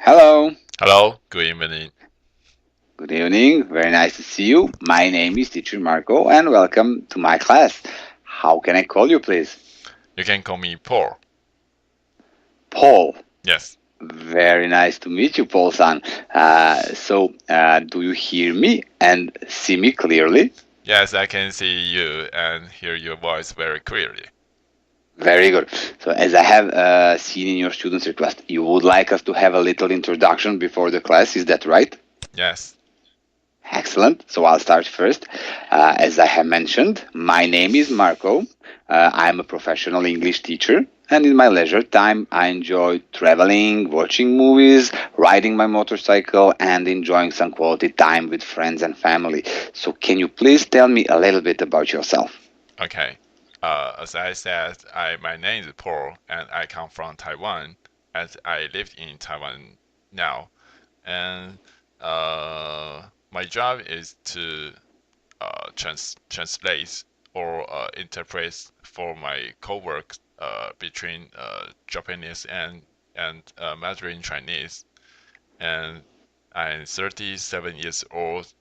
Hello, Hello, good evening. good evening. Very nice to see you. My name is Teacher Marco, and welcome to my class. How can I call you, please? You can call me Paul. Paul. Yes. Very nice to meet you, Paul-san. Do you hear me and see me clearly? Yes, I can see you and hear your voice very clearly. Very good. So, as I have seen in your student's request, you would like us to have a little introduction before the class. Is that right? Yes. Excellent. So I'll start first. As I have mentioned, my name is Marco. I'm a professional English teacher, and in my leisure time, I enjoy traveling, watching movies, riding my motorcycle, and enjoying some quality time with friends and family. So, can you please tell me a little bit about yourself? Okay. As I said, my name is Paul and I come from Taiwan as I live in Taiwan now. And my job is to translate or interpret for my co-work between Japanese and Mandarin Chinese. And I'm 37 years old.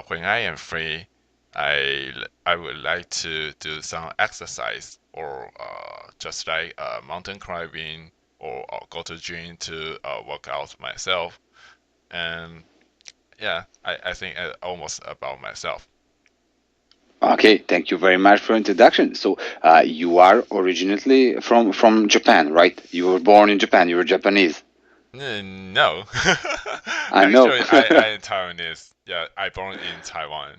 When I am free, I would like to do some exercise or just like mountain climbing or go to gym to work out myself. And yeah, I think almost about myself. Okay, thank you very much for introduction. So, you are originally from Japan, right? You were born in Japan. You were Japanese. No, I know. actually, I am Taiwanese. Yeah, I born in Taiwan.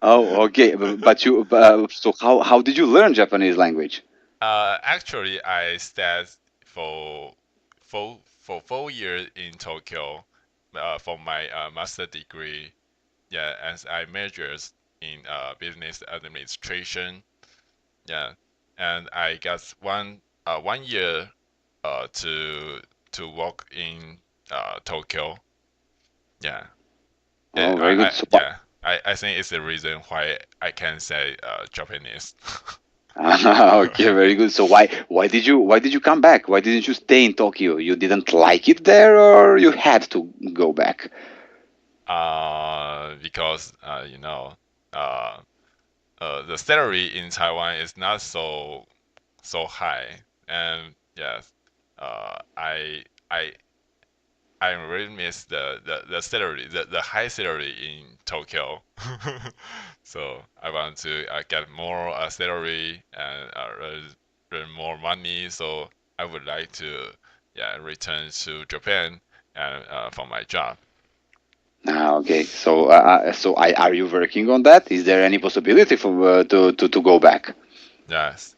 Oh, okay. But you, so how did you learn Japanese language? Actually, I stayed for 4 years in Tokyo for my master degree. Yeah, as I majored in business administration. Yeah, and I got 1 year to work in Tokyo. Yeah, Oh, very good. I think it's the reason why I can say Japanese. Okay, very good. So why did you come back? Why didn't you stay in Tokyo? You didn't like it there, or you had to go back? Because uh, the salary in Taiwan is not so high, and yes, I I really miss the salary, the high salary in Tokyo. So I want to get more salary and earn more money. So I would like to return to Japan and for my job. Okay. So are you working on that? Is there any possibility for to go back? Yes.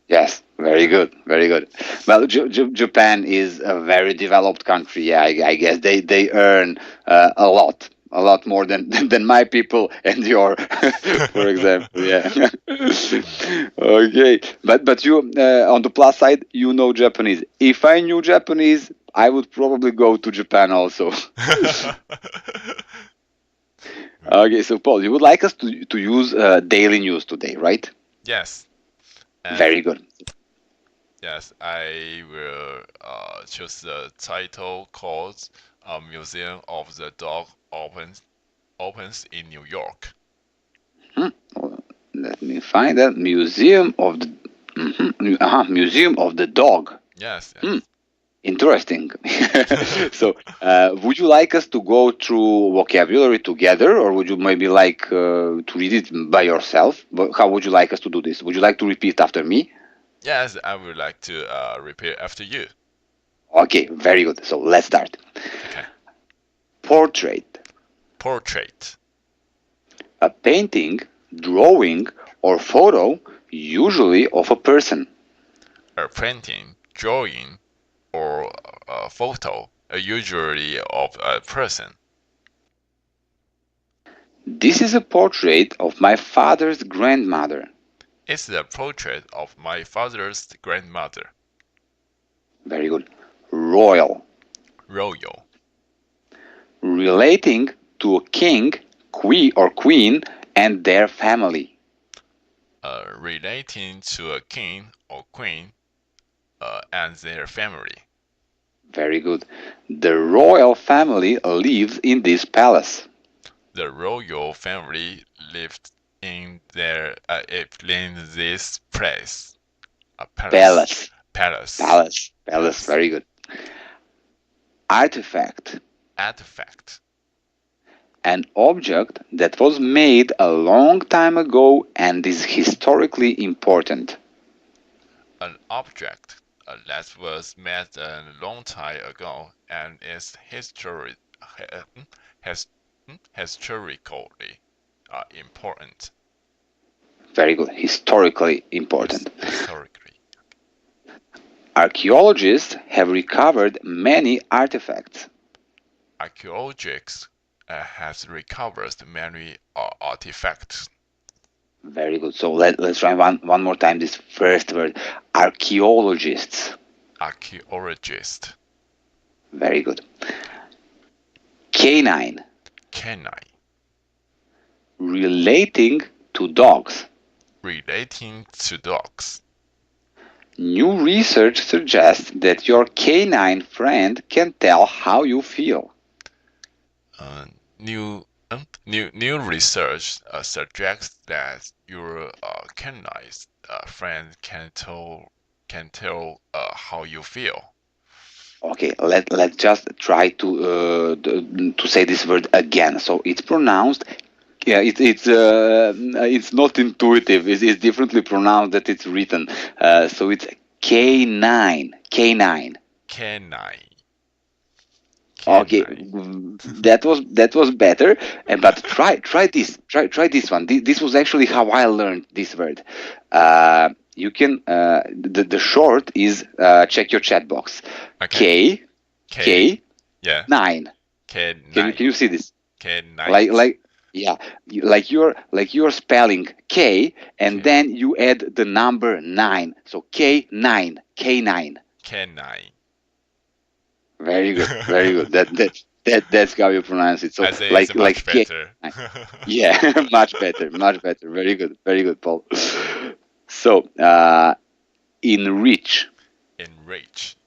Yes, very good, very good. Well, Japan is a very developed country. Yeah, I guess they earn a lot more than than my people and your, for example. Yeah. Okay, but you on the plus side, you know Japanese. If I knew Japanese, I would probably go to Japan also. Okay, so Paul, you would like us to use daily news today, right? Yes. And Very good. yes, I will choose the title called Museum of the Dog opens in New York. Hmm. Let me find that Museum of the Museum of the Dog. Yes, Hmm, yes. interesting. So, would you like us to go through vocabulary together, or would you maybe like to read it by yourself? But how would you like us to do this? Would you like to repeat after me? Yes, I would like to repeat after you. Okay, very good. So let's start. Okay. Portrait: Portrait, a painting, drawing, or photo, usually of a person. a painting, drawing, or a photo, usually of a person. This is a portrait of my father's grandmother. It's the portrait of my father's grandmother. Very good. Royal: Royal, relating to a king, queen or queen, and their family. relating to a king or queen and their family. Very good. The royal family lives in this palace. The royal family lived in this place. A palace. Palace. Palace. Palace. Very good. Artifact. Artifact. An object that was made a long time ago and is historically important. An object that was made a long time ago and is historically important. Very good. Historically important. Historically. Archaeologists have recovered many artifacts. Archaeologists has recovered many artifacts. Very good. So let's try one more time this first word. Archaeologists. Archaeologist. Very good. Canine. Canine. Relating to dogs. Relating to dogs. New research suggests that your canine friend can tell how you feel. New research suggests that your canine friend can tell how you feel. Okay, let's just try to say this word again. So it's pronounced. Yeah, it's not intuitive. It's differently pronounced that it's written. So it's canine. Canine. Okay, that was better. But try this. Try this one. This was actually how I learned this word. You can the short is check your chat box. Okay. K Yeah. 9. K9. Can you see this? K9. Like you're spelling K and then you add the number 9. So K9. K9. Very good. Very good. That's how you pronounce it. So I say it's much better. Yeah, much better. Very good. Very good, Paul. So enrich. Enrich.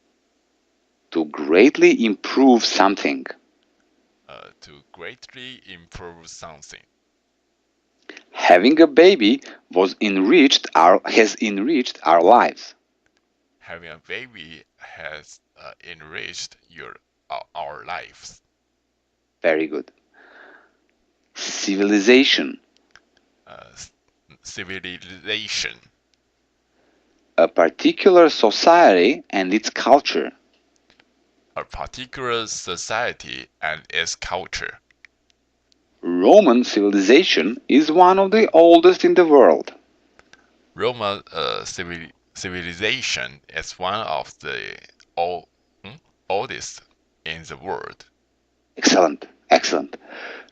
To greatly improve something. To greatly improve something. Having a baby has enriched our lives. Having a baby has enriched our lives. Very good. Civilization. Civilization. A particular society and its culture. A particular society and its culture. Roman civilization is one of the oldest in the world. Roman civilization is one of the oldest in the world. Excellent.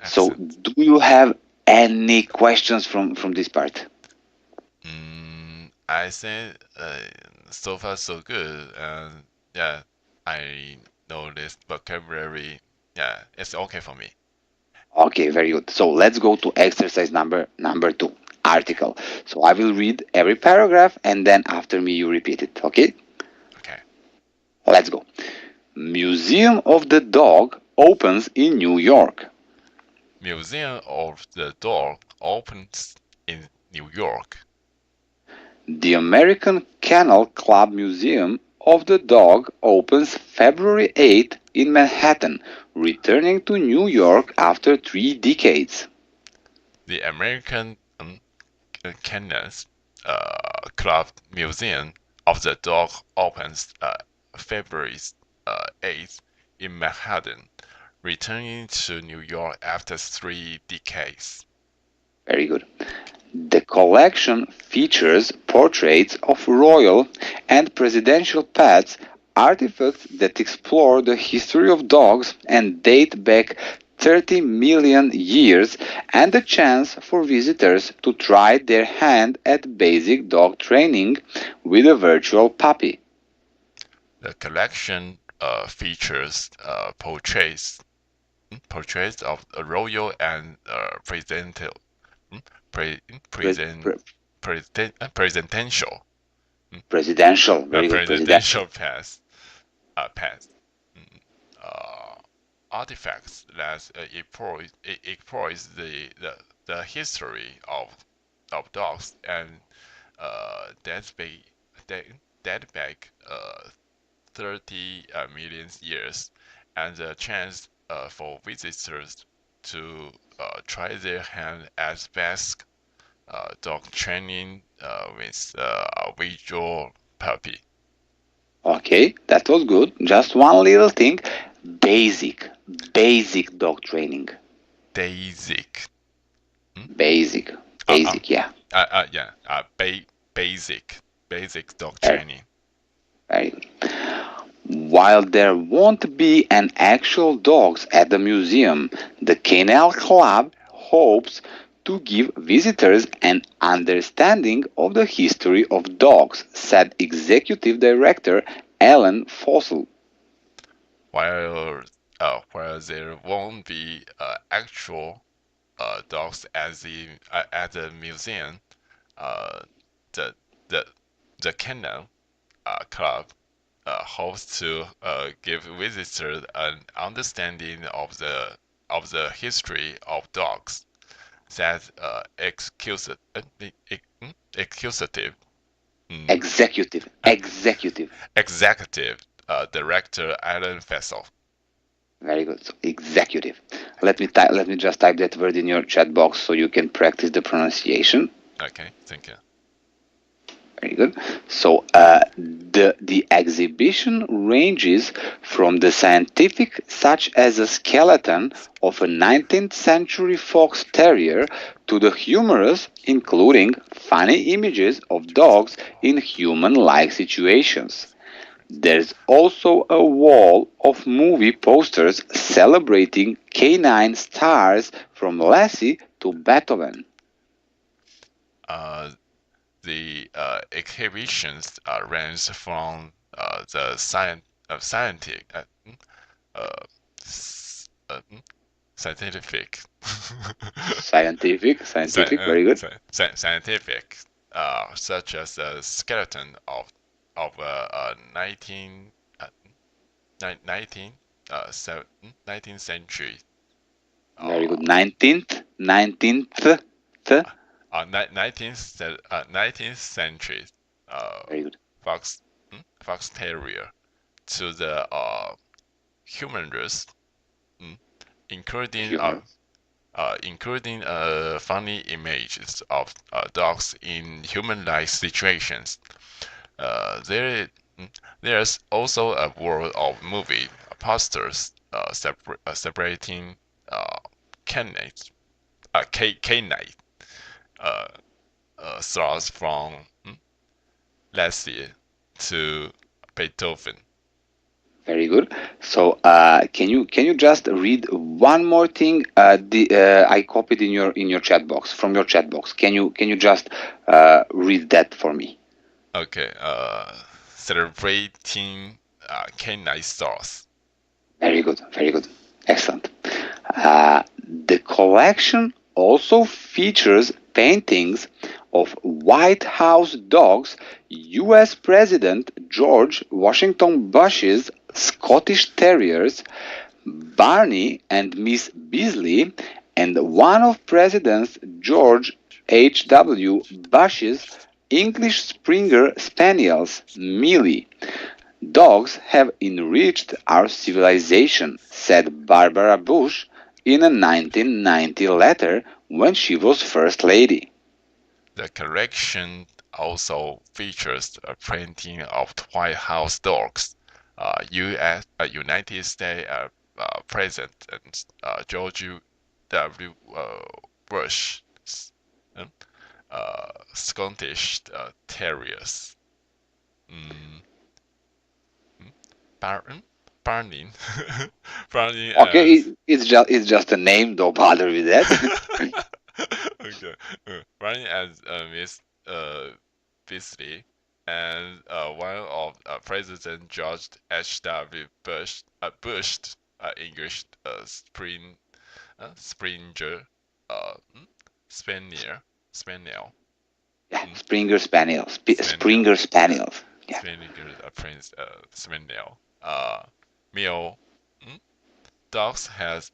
So, do you have any questions from this part? I think so far so good. Yeah, I know this vocabulary. Yeah, it's okay for me. Okay, very good. So let's go to exercise number 2, article. So I will read every paragraph and then after me you repeat it, okay? Okay. Let's go. Museum of the Dog opens in New York. Museum of the Dog opens in New York. The American Kennel Club Museum of the Dog opens February 8 in Manhattan, returning to New York after 3 decades. The American Kennel Club Museum of the Dog opens February 8th in Manhattan, returning to New York after 3 decades. Very good. The collection features portraits of royal and presidential pets, artifacts that explore the history of dogs and date back 30 million years, and a chance for visitors to try their hand at basic dog training with a virtual puppy. The collection features portraits of a royal and presidential Presidential. presidential Very good. presidential pets. artifacts that explores the history of dogs and dates back 30 million years, and the chance for visitors to try their hand at best dog training with a visual puppy. Okay, that was good. Just one little thing. Basic, basic dog training. Basic. Basic, Uh, uh, basic, yeah. yeah. Basic dog Very, training. very good. While there won't be an actual dogs at the museum, the Kennel Club hopes to give visitors an understanding of the history of dogs, said Executive Director Alan Fossel. While there won't be actual dogs at the museum, uh, the the the Kennel Club hopes to give visitors an understanding of the history of dogs. That executive Executive. executive director Alan Fessel. Very good. So executive. Let me just type that word in your chat box so you can practice the pronunciation. Okay, thank you. Very good. So the exhibition ranges from the scientific, such as a skeleton of a 19th century fox terrier, to the humorous, including funny images of dogs in human-like situations. There's also a wall of movie posters celebrating canine stars from Lassie to Beethoven. The exhibitions range from the scientific uh, scientific Scientific, very good. scientific such as the skeleton of 19 uh, 19 19th century Very uh, good. 19th. 19th century uh, Very good. fox fox terrier to the humorous, mm, including Humor. funny images of dogs in human-like situations. There's also a world of movie posters separating canine canine stars from Lassie to Beethoven. Very good. So can you just read one more thing? I copied in your chat box from your chat box. Can you just read that for me? Okay, celebrating canine stars. Very good. Very good. Excellent. Uh, the collection also features paintings of White House dogs, U.S. President George Washington Bush's Scottish Terriers, Barney and Miss Beasley, and one of President George H.W. Bush's English Springer Spaniels, Millie. Dogs have enriched our civilization, said Barbara Bush in a 1990 letter when she was First Lady. The collection also features a painting of White House dogs. United States President George W. Bush, Scottish Terriers. Mm, Baron, Barney, Barney Okay, as it's just a name. Don't bother with that. okay, Barney as Miss Beasley, and one of President George H.W. Bush, English Springer, mm, Spaniel, Yeah, mm, Springer Spaniels. Spaniel, Springer Spaniels. Yeah. Spaniel, Prince Spaniel, Male, mm, dogs has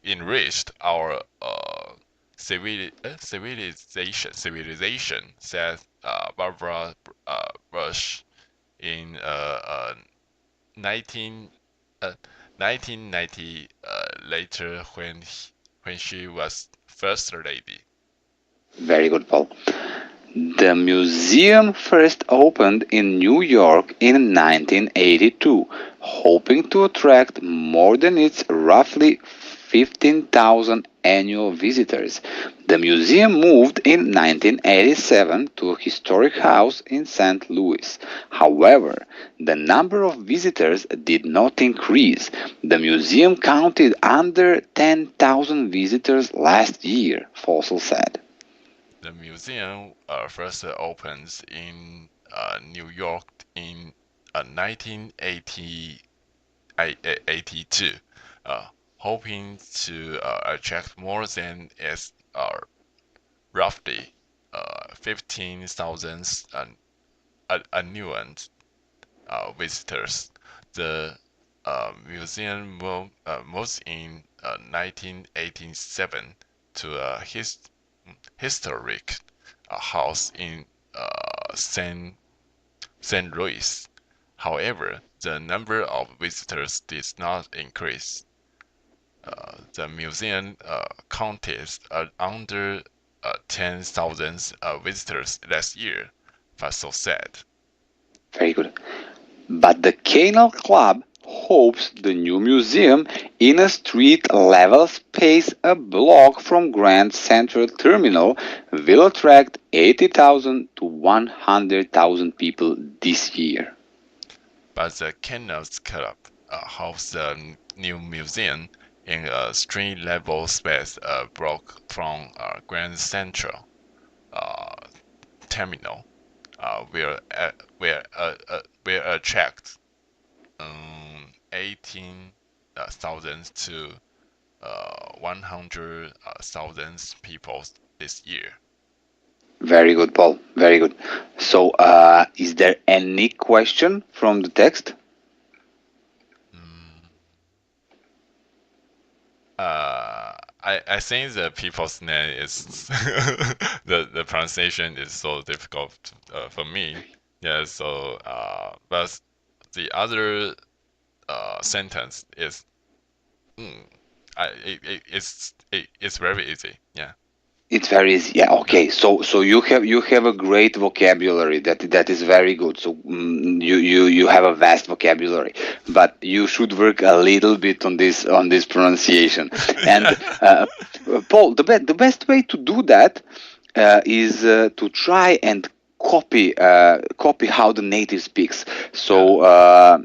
enriched our civilization, said Barbara Bush in 19, uh, 1990, later when she was first lady. Very good, Paul. The museum first opened in New York in 1982, hoping to attract more than its roughly 15,000 annual visitors. The museum moved in 1987 to a historic house in St. Louis. However, the number of visitors did not increase. The museum counted under 10,000 visitors last year, Fossil said. The museum first opens in New York in 1982, hoping to attract more than its roughly 15,000 annual visitors. The museum moved in 1987 to a historic house in St. Louis. However, the number of visitors did not increase. The museum counted under 10,000 visitors last year, Faisal said. Very good. But the Canal Club hopes the new museum in a street-level space a block from Grand Central Terminal will attract 80,000 to 100,000 people this year. But the Canal Club hopes the new museum in a street-level space block from Grand Central Terminal will attract 18,000 to 100,000 people this year. Very good, Paul. Very good. So, is there any question from the text? I think the people's name is the pronunciation is so difficult for me. Yeah. So but the other sentence is it's very easy. Yeah. It's very easy. Yeah. Okay. So you have a great vocabulary. That is very good. So you have a vast vocabulary, but you should work a little bit on this pronunciation. And Paul, the best way to do that is to try and copy how the native speaks. So.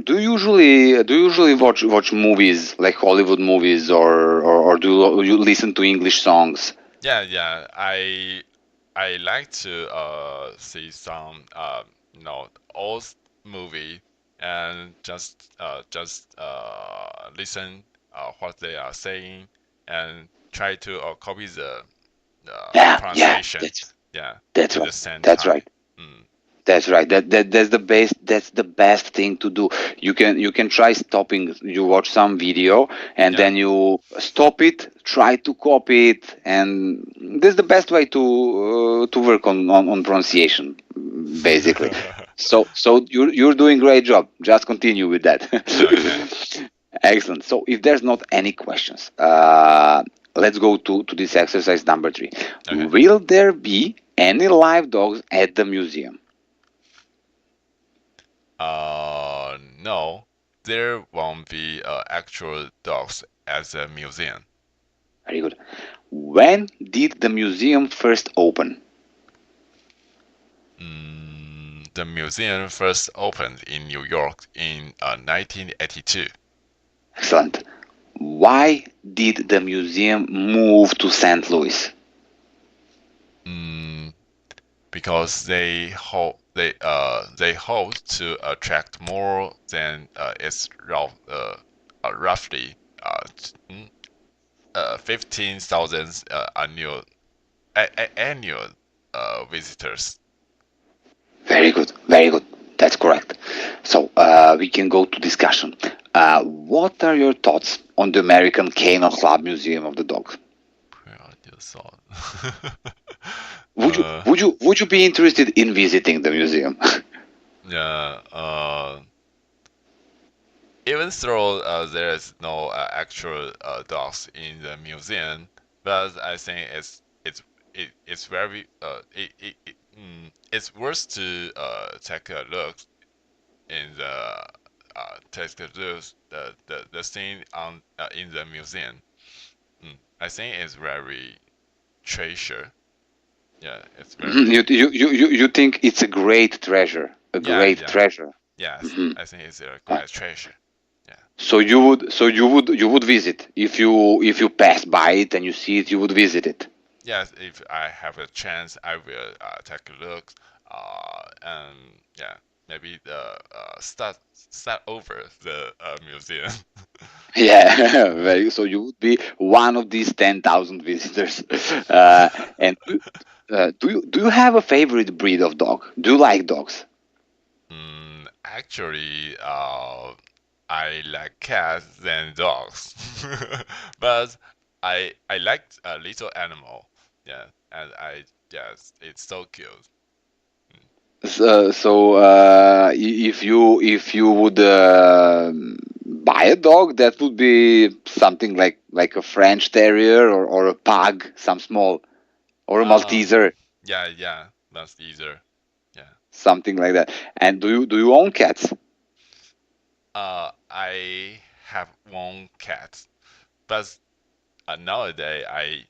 Do you usually watch movies like Hollywood movies or do you listen to English songs? Yeah. I like to see some old movie and just listen what they are saying and try to copy the Yeah, pronunciation. Yeah, that's at right. the same That's time. right. That's right. That's the best. That's the best thing to do. You can try stopping. You watch some video and then you stop it. Try to copy it, and this is the best way to work on pronunciation, basically. So you're doing great job. Just continue with that. Okay. Excellent. So if there's not any questions, let's go to this exercise number 3. Okay. Will there be any live dogs at the museum? No, there won't be actual dogs at the museum. Very good. When did the museum first open? The museum first opened in New York in 1982. Excellent. Why did the museum move to St. Louis? Because they hope to attract more than its roughly 15,000 annual visitors. Very good. Very good. That's correct. So we can go to discussion. What are your thoughts on the American Kennel Club Museum of the Dog? Where are your thoughts? Would you uh, would you would you be interested in visiting the museum? yeah. Even though there is no actual dogs in the museum, but I think it's very it's worth to take a look in the take a look the thing on in the museum. I think it's very treasure. Yeah, it's Mhm. very You think it's a great treasure, a yeah great yeah treasure. yes. Mhm. I think it's a Uh, great treasure. Yeah. so you would visit if you pass by it and you see it, you would visit it. Yes, if I have a chance, I will take a look. And yeah, maybe the start over the museum. Yeah, so you would be one of these 10,000 visitors. Uh, and do you have a favorite breed of dog? Do you like dogs? Actually, I like cats than dogs, but I like a little animal. Yeah, and I yes, it's so cute. If you would buy a dog, that would be something like a French Terrier or a Pug, some small, or a Uh, Malteser, yeah, yeah, that's easier. Yeah. something like that. And do you own cats? I have one cat, but nowadays I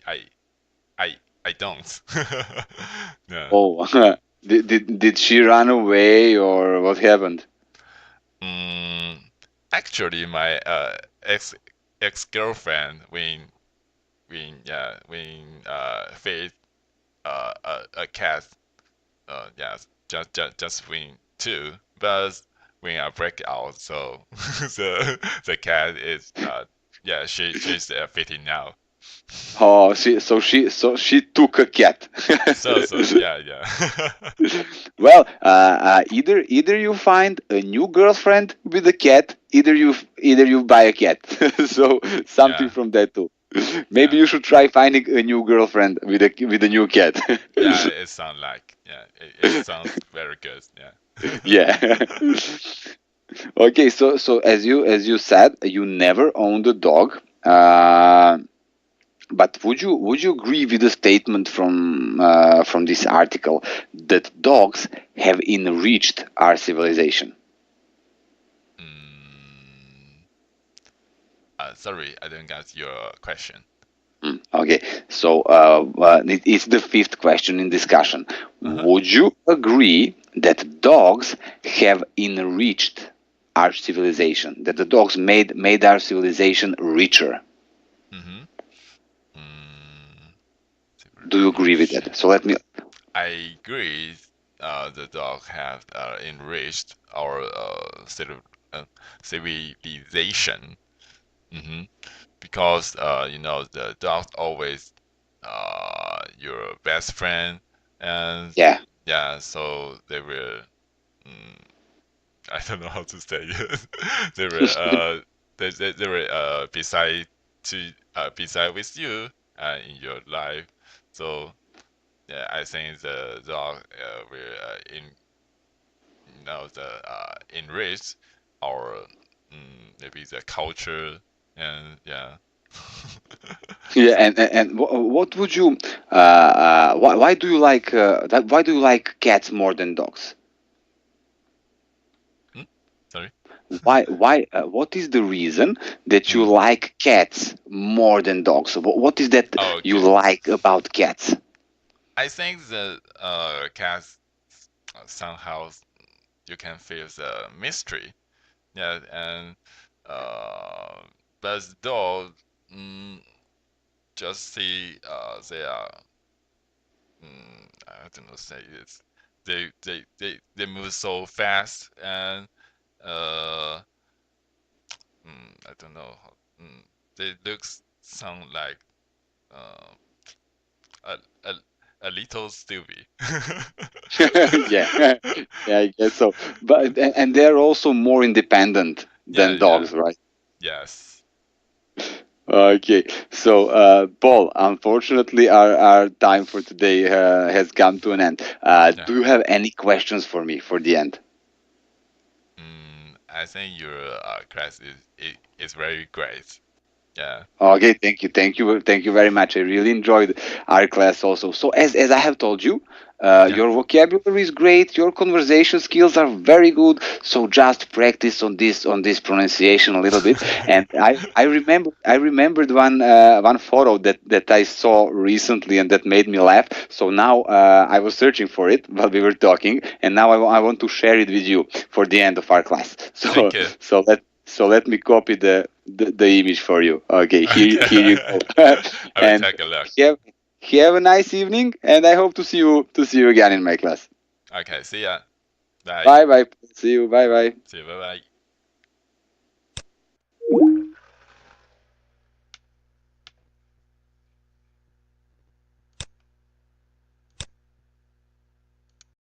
I don't. Yeah. Oh, did she run away or what happened? Mm, actually, my ex girlfriend when feed a cat yes just when two, but when I break out, so the cat is yeah she's fitting now. Oh, so she took a cat. So yeah yeah. Well, either you find a new girlfriend with a cat, either you buy a cat. So something Yeah from that too. Maybe yeah you should try finding a new girlfriend with a new cat. yeah it sounds like yeah it sounds very good yeah. Yeah. Okay, so as you said, you never owned a dog. But would you agree with the statement from this article that dogs have enriched our civilization? mm, sorry I didn't get your question. Okay, so it's the fifth question in discussion. Uh-huh. Would you agree that dogs have enriched our civilization? That the dogs made our civilization richer? Mm-hmm. Mm, Do you agree with that? civilization. So let me. I agree. The dog have enriched our civilization. Hmm. Because the dog always your best friend, and Yeah. yeah, so they were. Mm, I don't know how to say it. They were they were beside with you in your life. So yeah, I think the dog will the enrich our maybe the culture and yeah. Yeah, and what would you why do you like that why do you like cats more than dogs? Hmm? Sorry. Why what is the reason that you Hmm. like cats more than dogs? What is that Oh, you okay. like about cats? I think the cats somehow you can feel the mystery. Yeah, and uh, but dog mm, just see they are I don't know say it. They move so fast and uh I don't know how they look sound like uh a a, a little stupid. Yeah, yeah, I guess so. But and they're also more independent Yeah, than yeah, dogs, right? yes. Okay, so Paul, unfortunately, our time for today has come to an end. Yeah. Do you have any questions for me for the end? I think your class is very great. Yeah, Okay, thank you very much. I really enjoyed our class also. So as I have told you, yeah, your vocabulary is great. Your conversation skills are very good. So just practice on this pronunciation a little bit. And I remembered one photo that I saw recently and that made me laugh. So now I was searching for it while we were talking, and now I want to share it with you for the end of our class. thank you. So let me copy the image for you. Okay, here you Okay. go. I will And take a look. have have a nice evening, and I hope to see you again in my class. Okay, see ya. Bye. Bye bye. See you. Bye bye. See you. Bye bye.